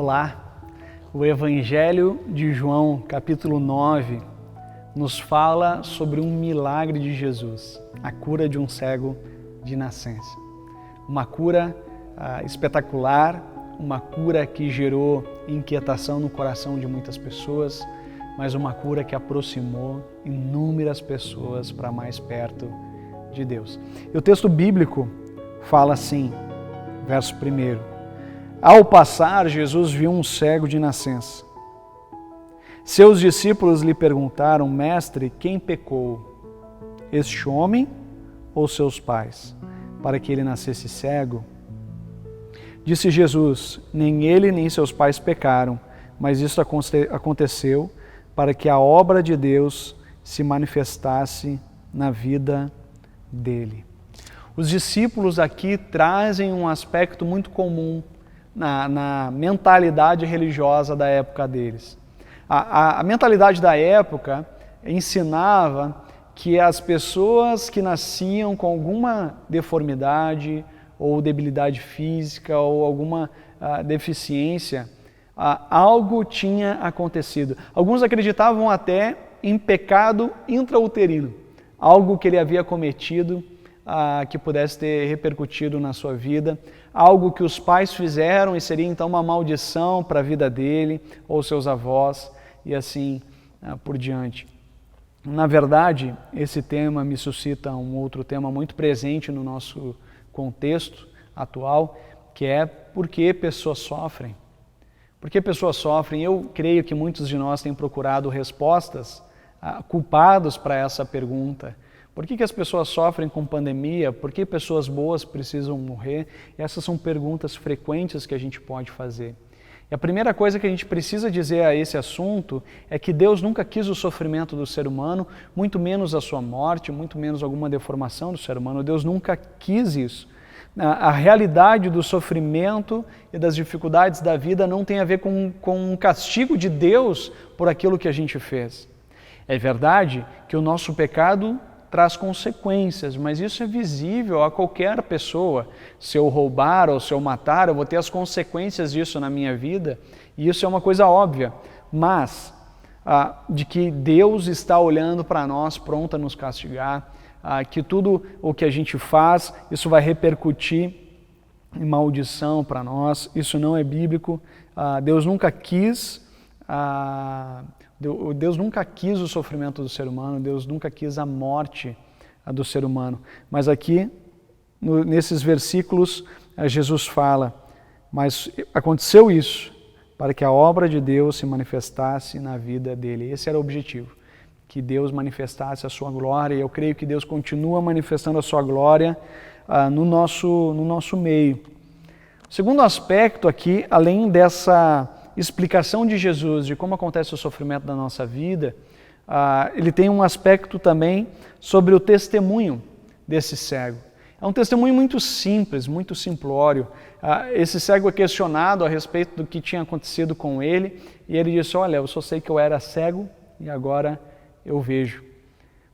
Olá! O Evangelho de João, capítulo 9, nos fala sobre um milagre de Jesus, a cura de um cego de nascença. Uma cura espetacular, uma cura que gerou inquietação no coração de muitas pessoas, mas uma cura que aproximou inúmeras pessoas para mais perto de Deus. E o texto bíblico fala assim, verso 1. Ao passar, Jesus viu um cego de nascença. Seus discípulos lhe perguntaram, Mestre, quem pecou, este homem ou seus pais, para que ele nascesse cego? Disse Jesus, nem ele nem seus pais pecaram, mas isso aconteceu para que a obra de Deus se manifestasse na vida dele. Os discípulos aqui trazem um aspecto muito comum na mentalidade religiosa da época deles. A mentalidade da época ensinava que as pessoas que nasciam com alguma deformidade ou debilidade física ou alguma deficiência, algo tinha acontecido. Alguns acreditavam até em pecado intrauterino, algo que ele havia cometido que pudesse ter repercutido na sua vida, algo que os pais fizeram e seria então uma maldição para a vida dele ou seus avós e assim por diante. Na verdade, esse tema me suscita um outro tema muito presente no nosso contexto atual, que é por que pessoas sofrem. Por que pessoas sofrem? Eu creio que muitos de nós têm procurado respostas culpados para essa pergunta. Por que as pessoas sofrem com pandemia? Por que pessoas boas precisam morrer? Essas são perguntas frequentes que a gente pode fazer. E a primeira coisa que a gente precisa dizer a esse assunto é que Deus nunca quis o sofrimento do ser humano, muito menos a sua morte, muito menos alguma deformação do ser humano. Deus nunca quis isso. A realidade do sofrimento e das dificuldades da vida não tem a ver com um castigo de Deus por aquilo que a gente fez. É verdade que o nosso pecado traz consequências, mas isso é visível a qualquer pessoa. Se eu roubar ou se eu matar, eu vou ter as consequências disso na minha vida, e isso é uma coisa óbvia, mas de que Deus está olhando para nós, pronto a nos castigar, que tudo o que a gente faz, isso vai repercutir em maldição para nós, isso não é bíblico. Deus nunca quis o sofrimento do ser humano, Deus nunca quis a morte do ser humano. Mas aqui, nesses versículos, Jesus fala, mas aconteceu isso para que a obra de Deus se manifestasse na vida dele. Esse era o objetivo, que Deus manifestasse a sua glória, e eu creio que Deus continua manifestando a sua glória no nosso meio. O segundo aspecto aqui, além dessa explicação de Jesus de como acontece o sofrimento da nossa vida, ele tem um aspecto também sobre o testemunho desse cego. É um testemunho muito simples, muito simplório. Esse cego é questionado a respeito do que tinha acontecido com ele, e ele disse, olha, eu só sei que eu era cego e agora eu vejo.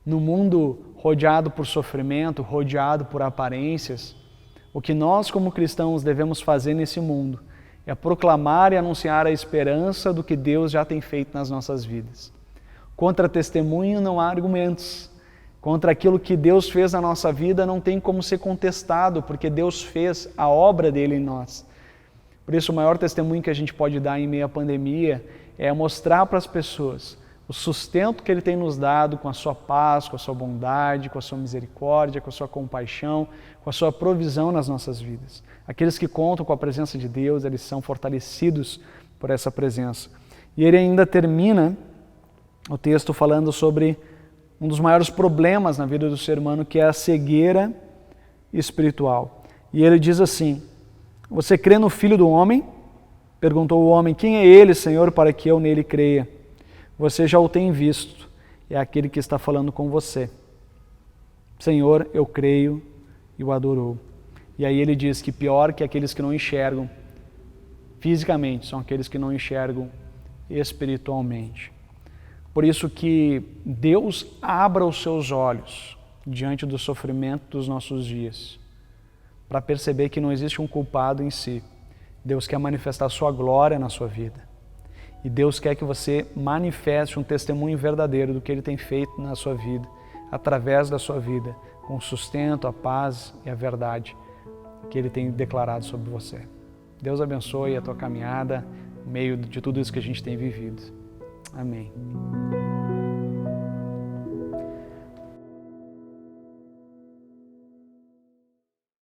No mundo rodeado por sofrimento, rodeado por aparências, o que nós como cristãos devemos fazer nesse mundo é proclamar e anunciar a esperança do que Deus já tem feito nas nossas vidas. Contra testemunho não há argumentos. Contra aquilo que Deus fez na nossa vida não tem como ser contestado, porque Deus fez a obra dele em nós. Por isso, o maior testemunho que a gente pode dar em meio à pandemia é mostrar para as pessoas o sustento que Ele tem nos dado com a sua paz, com a sua bondade, com a sua misericórdia, com a sua compaixão, com a sua provisão nas nossas vidas. Aqueles que contam com a presença de Deus, eles são fortalecidos por essa presença. E ele ainda termina o texto falando sobre um dos maiores problemas na vida do ser humano, que é a cegueira espiritual. E ele diz assim, você crê no Filho do Homem? Perguntou o homem, quem é ele, Senhor, para que eu nele creia? Você já o tem visto, é aquele que está falando com você. Senhor, eu creio, e o adorou. E aí ele diz que pior que aqueles que não enxergam fisicamente, são aqueles que não enxergam espiritualmente. Por isso que Deus abra os seus olhos diante do sofrimento dos nossos dias, para perceber que não existe um culpado em si, Deus quer manifestar a sua glória na sua vida. E Deus quer que você manifeste um testemunho verdadeiro do que Ele tem feito na sua vida, através da sua vida, com o sustento, a paz e a verdade que Ele tem declarado sobre você. Deus abençoe a tua caminhada no meio de tudo isso que a gente tem vivido. Amém.